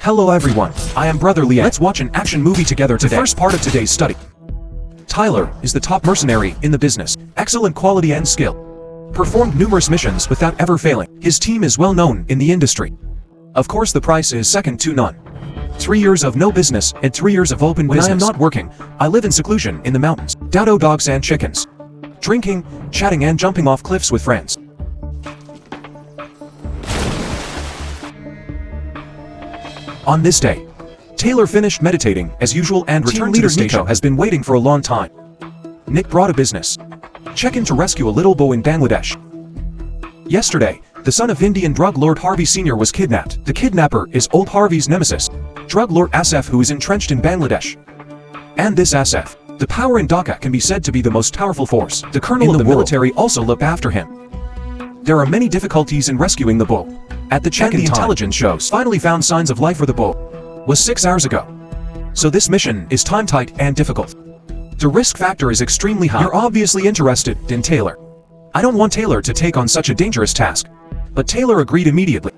Hello everyone, I am Brother Lian. Let's watch an action movie together today. The first part of today's study. Tyler is the top mercenary in the business. Excellent quality and skill. Performed numerous missions without ever failing. His team is well known in the industry. Of course the price is second to none. 3 years of no business and 3 years of open business. When I am not working, I live in seclusion in the mountains. Dodo dogs and chickens. Drinking, chatting and jumping off cliffs with friends. On this day, Taylor finished meditating as usual and returned to the station. Has been waiting for a long time. Nick brought a business check-in to rescue a little boy in Bangladesh. Yesterday, the son of Indian drug lord Harvey Sr. was kidnapped. The kidnapper is old Harvey's nemesis, drug lord Asif, who is entrenched in Bangladesh. And this Asif, the power in Dhaka, can be said to be the most powerful force. The colonel of the military also looked after him. There are many difficulties in rescuing the boy. At the check-in, the intelligence shows finally found signs of life for the boy was 6 hours ago. So this mission is time-tight and difficult. The risk factor is extremely high. You're obviously interested in Taylor. I don't want Taylor to take on such a dangerous task. But Taylor agreed immediately.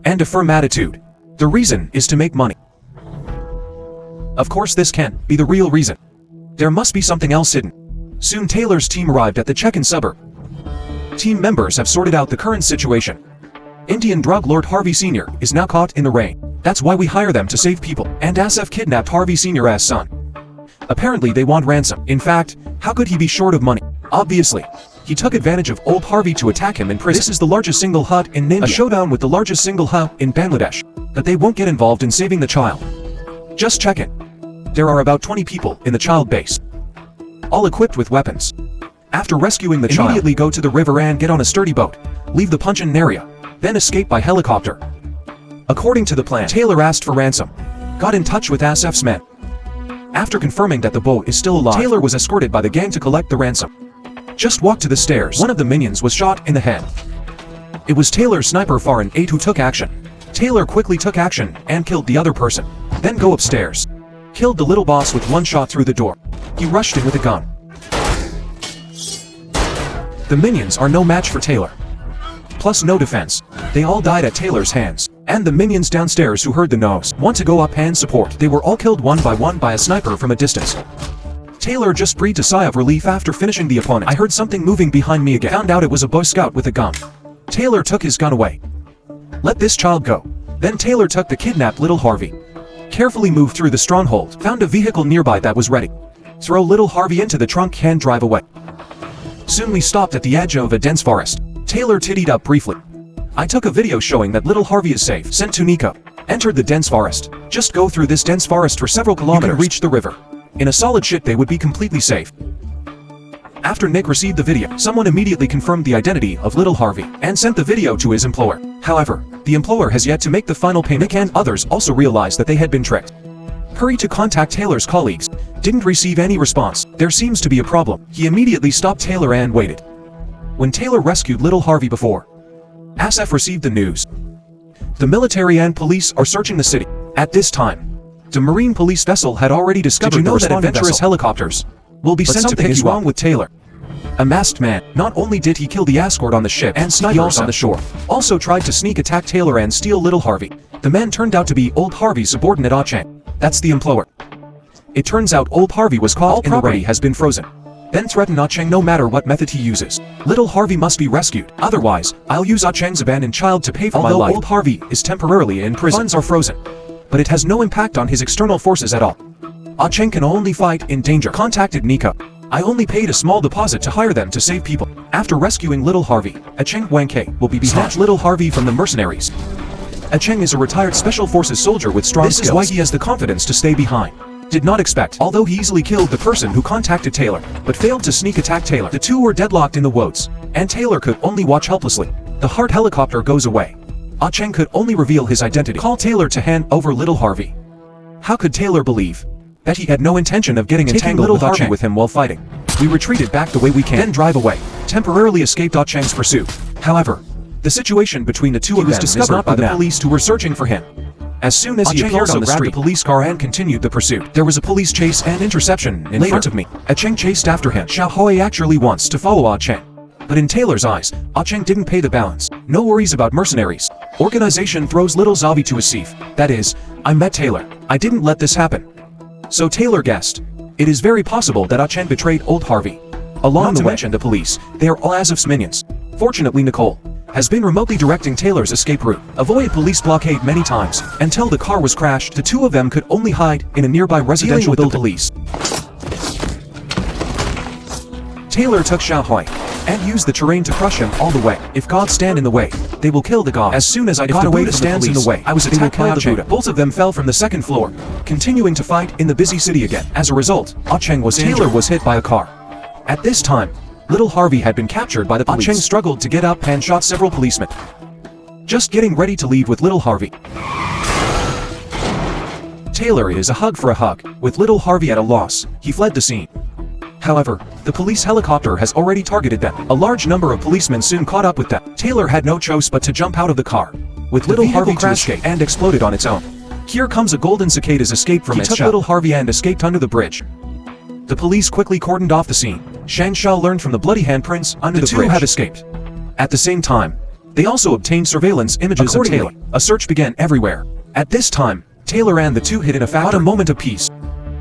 And a firm attitude. The reason is to make money. Of course this can't be the real reason. There must be something else hidden. Soon Taylor's team arrived at the check-in suburb. Team members have sorted out the current situation. Indian drug lord Harvey Sr. is now caught in the rain. That's why we hire them to save people. And Asif kidnapped Harvey Sr.'s son. Apparently they want ransom. In fact, how could he be short of money? Obviously, he took advantage of old Harvey to attack him in prison. This is the largest single hut in India. A showdown with the largest single hut in Bangladesh. But they won't get involved in saving the child. Just check it. There are about 20 people in the child base, all equipped with weapons. After rescuing the child, immediately go to the river and get on a sturdy boat, leave the punch-in area, then escape by helicopter. According to the plan, Taylor asked for ransom, got in touch with Asif's men. After confirming that the boy is still alive, Taylor was escorted by the gang to collect the ransom. Just walk to the stairs. One of the minions was shot in the head. It was Taylor's sniper Farhan 8 who took action. Taylor quickly took action and killed the other person. Then go upstairs. Killed the little boss with one shot through the door. He rushed in with a gun. The minions are no match for Taylor. Plus no defense. They all died at Taylor's hands. And the minions downstairs who heard the noise want to go up and support. They were all killed one by a sniper from a distance. Taylor just breathed a sigh of relief after finishing the opponent. I heard something moving behind me again. Found out it was a Boy Scout with a gun. Taylor took his gun away. Let this child go. Then Taylor took the kidnapped little Harvey. Carefully moved through the stronghold. Found a vehicle nearby that was ready. Throw little Harvey into the trunk and drive away. Soon we stopped at the edge of a dense forest. Taylor tittied up briefly. I took a video showing that little Harvey is safe. Sent to Nico. Entered the dense forest. Just go through this dense forest for several kilometers. You can reach the river. In a solid ship they would be completely safe. After Nick received the video, someone immediately confirmed the identity of little Harvey and sent the video to his employer. However, the employer has yet to make the final payment. Nick and others also realized that they had been tricked. Hurry to contact Taylor's colleagues. Didn't receive any response. There seems to be a problem. He immediately stopped Taylor and waited. When Taylor rescued little Harvey before Asif received the news. The military and police are searching the city. At this time, the marine police vessel had already discovered that adventurous helicopters will be sent to pick you up. Wrong with Taylor. A masked man. Not only did he kill the escort on the ship and snipers on the shore, also tried to sneak attack Taylor and steal little Harvey. The man turned out to be old Harvey's subordinate Chang. That's the employer. It turns out old Harvey was caught in the rain, has been frozen. Then threatened Chang no matter what method he uses. Little Harvey must be rescued. Otherwise, I'll use Chang's abandoned child to pay for my life. Old Harvey is temporarily in prison. Funds are frozen. But it has no impact on his external forces at all. Chang can only fight in danger. Contacted Nico. I only paid a small deposit to hire them to save people. After rescuing little Harvey, Cheng Wangke will be snatched little Harvey from the mercenaries. Cheng is a retired special forces soldier with strong skills. This is why he has the confidence to stay behind. Did not expect, although he easily killed the person who contacted Taylor, but failed to sneak attack Taylor. The two were deadlocked in the woods, and Taylor could only watch helplessly. The Hart helicopter goes away. Cheng could only reveal his identity. Call Taylor to hand over little Harvey. How could Taylor believe that he had no intention of getting entangled with Harvey with him while fighting? We retreated back the way we can, then drive away. Temporarily escaped Cheng's pursuit. However, the situation between the two of them was discovered by the police who were searching for him. As soon as he appeared on the street, the police car and continued the pursuit. There was a police chase and interception in front of me. Cheng chased after him. Xiaohui actually wants to follow Cheng. But in Taylor's eyes, Cheng didn't pay the balance. No worries about mercenaries. Organization throws little Zavi to a sieve. That is, I met Taylor. I didn't let this happen. So Taylor guessed. It is very possible that Ah Cheng betrayed old Harvey. Along the way, mention the police, they are all Azuf's minions. Fortunately, Nicole has been remotely directing Taylor's escape route. Avoided police blockade many times. Until the car was crashed, the two of them could only hide in a nearby residential building. Police. Taylor took Xiaohui and used the terrain to crush him all the way. If gods stand in the way, they will kill the god. As soon as I got away from the police, in the way, I was attacked by Ah Cheng. Both of them fell from the second floor, continuing to fight in the busy city again. As a result, Ah Cheng was injured. Taylor was hit by a car. At this time, little Harvey had been captured by the police. Ah Cheng struggled to get up and shot several policemen. Just getting ready to leave with little Harvey. Taylor is a hug for a hug. With little Harvey at a loss, he fled the scene. However, the police helicopter has already targeted them. A large number of policemen soon caught up with them. Taylor had no choice but to jump out of the car, with little Harvey to escape, and exploded on its own. Here comes a golden cicada's escape from its shell. He took little Harvey and escaped under the bridge. The police quickly cordoned off the scene. Shang Shao learned from the bloody handprints under the bridge. The two have escaped. At the same time, they also obtained surveillance images of Taylor. A search began everywhere. At this time, Taylor and the two hid in a factory. At a moment of peace,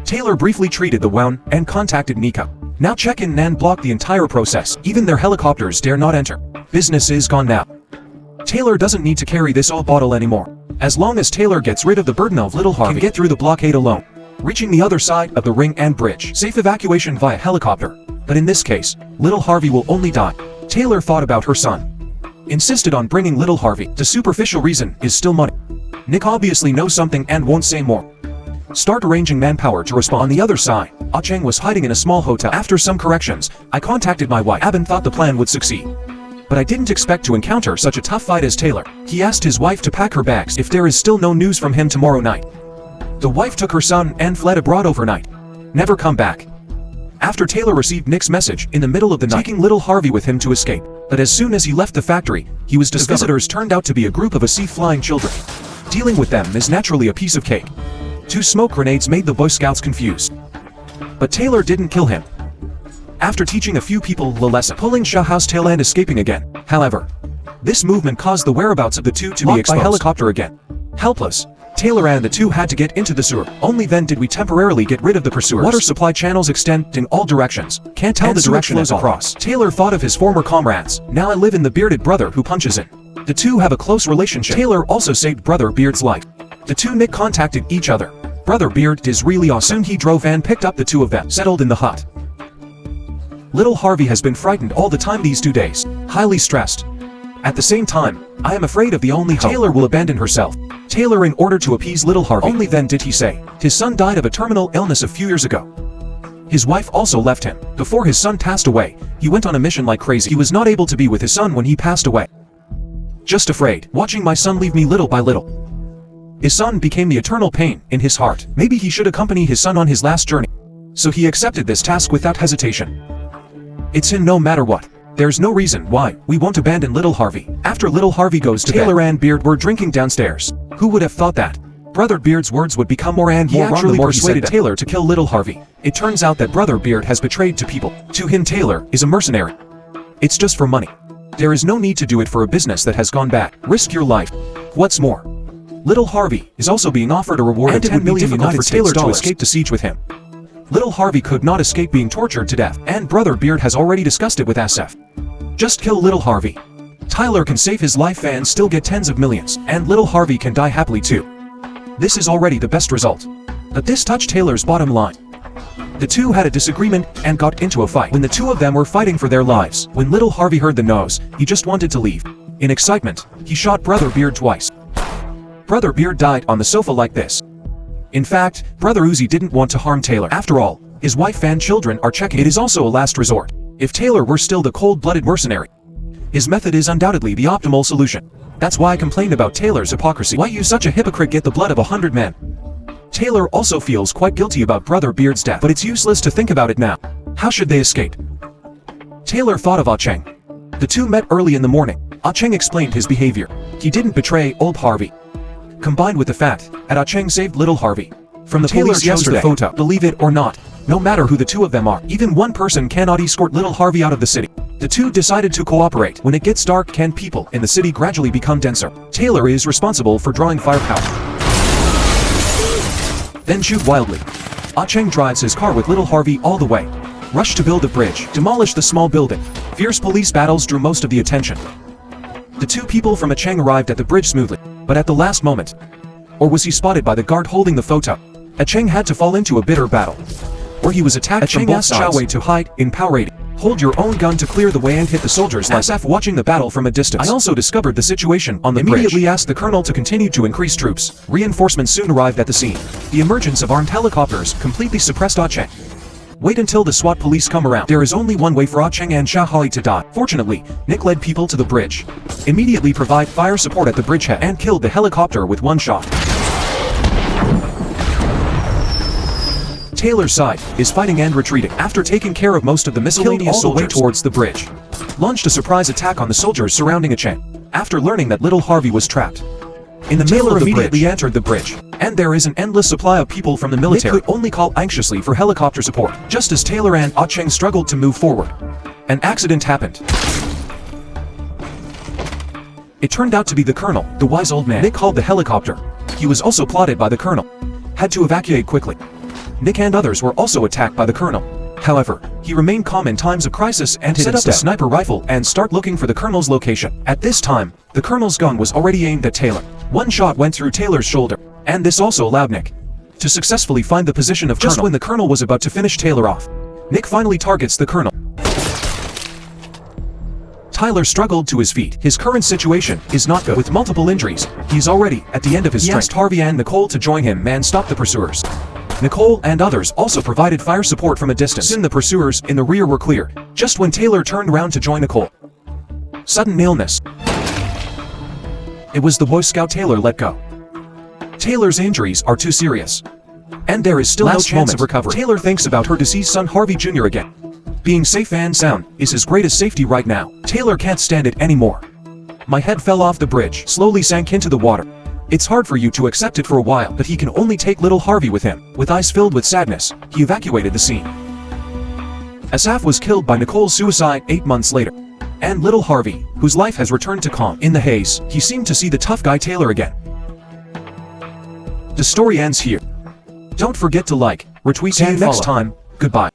Taylor briefly treated the wound and contacted Nico. Now check in and block the entire process. Even their helicopters dare not enter. Business is gone now. Taylor doesn't need to carry this old bottle anymore. As long as Taylor gets rid of the burden of little Harvey, can get through the blockade alone, reaching the other side of the ring and bridge. Safe evacuation via helicopter. But in this case, little Harvey will only die. Taylor thought about her son. Insisted on bringing little Harvey. The superficial reason is still money. Nick obviously knows something and won't say more. Start arranging manpower to respond. On the other side, Ah Cheng was hiding in a small hotel. After some corrections, I contacted my wife. Aben thought the plan would succeed. But I didn't expect to encounter such a tough fight as Taylor. He asked his wife to pack her bags if there is still no news from him tomorrow night. The wife took her son and fled abroad overnight. Never come back. After Taylor received Nick's message in the middle of the night, taking little Harvey with him to escape. But as soon as he left the factory, he was discovered. The visitors turned out to be a group of sea-flying children. Dealing with them is naturally a piece of cake. 2 smoke grenades made the Boy Scouts confused. But Taylor didn't kill him. After teaching a few people the lesson, pulling Xiaohui's tail and escaping again. However, this movement caused the whereabouts of the two to be exposed by helicopter again. Helpless, Taylor and the two had to get into the sewer. Only then did we temporarily get rid of the pursuers. Water supply channels extend in all directions. Can't tell the direction as across. Taylor thought of his former comrades. Now I live in the bearded brother who punches in. The two have a close relationship. Taylor also saved Brother Beard's life. The two Nick contacted each other. Brother Beard is really awesome. Soon he drove and picked up the two of them, settled in the hut. Little Harvey has been frightened all the time these 2 days, highly stressed. At the same time, I am afraid of the only hope. Taylor will abandon herself. Taylor in order to appease little Harvey. Only then did he say, his son died of a terminal illness a few years ago. His wife also left him. Before his son passed away, he went on a mission like crazy. He was not able to be with his son when he passed away. Just afraid, watching my son leave me little by little. His son became the eternal pain in his heart. Maybe he should accompany his son on his last journey. So he accepted this task without hesitation. It's in no matter what. There's no reason why we won't abandon little Harvey. After little Harvey goes to Taylor and Beard were drinking downstairs. Who would have thought that? Brother Beard's words would become more and more wrong the more he persuaded Taylor to kill little Harvey. It turns out that Brother Beard has betrayed 2 people. To him Taylor is a mercenary. It's just for money. There is no need to do it for a business that has gone bad. Risk your life. What's more, little Harvey is also being offered a reward of 10 million United States dollars to escape the siege with him. Little Harvey could not escape being tortured to death, and Brother Beard has already discussed it with Asif. Just kill little Harvey. Tyler can save his life and still get tens of millions, and little Harvey can die happily too. This is already the best result. But this touched Taylor's bottom line. The two had a disagreement and got into a fight. When the two of them were fighting for their lives, when little Harvey heard the noise, he just wanted to leave. In excitement, he shot Brother Beard twice. Brother Beard died on the sofa like this. In fact, Brother Uzi didn't want to harm Taylor. After all, his wife and children are checking. It is also a last resort. If Taylor were still the cold-blooded mercenary, his method is undoubtedly the optimal solution. That's why I complained about Taylor's hypocrisy. Why you such a hypocrite get the blood of 100 men? Taylor also feels quite guilty about Brother Beard's death, but it's useless to think about it now. How should they escape? Taylor thought of Ah Cheng. The two met early in the morning. Ah Cheng explained his behavior. He didn't betray old Harvey. Combined with the fact that Ah Cheng saved little Harvey from the police yesterday. Photo. Believe it or not, no matter who the two of them are, even one person cannot escort little Harvey out of the city. The two decided to cooperate. When it gets dark, can people in the city gradually become denser? Taylor is responsible for drawing firepower. Then shoot wildly. Ah Cheng drives his car with little Harvey all the way. Rush to build a bridge, demolish the small building. Fierce police battles drew most of the attention. The two people from Ah Cheng arrived at the bridge smoothly, but at the last moment. Or was he spotted by the guard holding the photo? Ah Cheng had to fall into a bitter battle, where he was attacked from both sides. Xiao Wei to hide in Power 80. Hold your own gun to clear the way and hit the soldiers. Asaf watching the battle from a distance. I also discovered the situation on the bridge. Immediately asked the colonel to continue to increase troops. Reinforcements soon arrived at the scene. The emergence of armed helicopters completely suppressed Ah Cheng. Wait until the SWAT police come around. There is only one way for Ah Cheng and Xiaohai to die. Fortunately, Nick led people to the bridge. Immediately provide fire support at the bridgehead and killed the helicopter with one shot. Taylor's side is fighting and retreating. After taking care of most of the miscellaneous soldiers towards the bridge, launched a surprise attack on the soldiers surrounding Ah Cheng. After learning that little Harvey was trapped in the middle of the immediately entered the bridge, and there is an endless supply of people from the military. Nick could only call anxiously for helicopter support. Just as Taylor and Ah Cheng struggled to move forward, an accident happened. It turned out to be the colonel, the wise old man. Nick called the helicopter. He was also plotted by the colonel. Had to evacuate quickly. Nick and others were also attacked by the colonel. However, he remained calm in times of crisis and set up a sniper rifle and start looking for the colonel's location. At this time, the colonel's gun was already aimed at Taylor. One shot went through Taylor's shoulder, and this also allowed Nick to successfully find the position of just when the colonel was about to finish Taylor off. Nick finally targets the colonel. Tyler struggled to his feet. His current situation is not good. With multiple injuries, he's already at the end of his strength. He asked Harvey and Nicole to join him and stop the pursuers. Nicole and others also provided fire support from a distance. Soon the pursuers in the rear were clear, just when Taylor turned around to join Nicole. Sudden illness. It was the Boy Scout Taylor let go. Taylor's injuries are too serious, and there is still no chance of recovery. Taylor thinks about her deceased son Harvey Jr. again. Being safe and sound is his greatest safety right now. Taylor can't stand it anymore. My head fell off the bridge, slowly sank into the water. It's hard for you to accept it for a while, but he can only take little Harvey with him. With eyes filled with sadness, he evacuated the scene. Asaf was killed by Nicole's suicide 8 months later. And little Harvey, whose life has returned to calm. In the haze, he seemed to see the tough guy Taylor again. The story ends here. Don't forget to like, retweet, and follow. See you next time. Goodbye.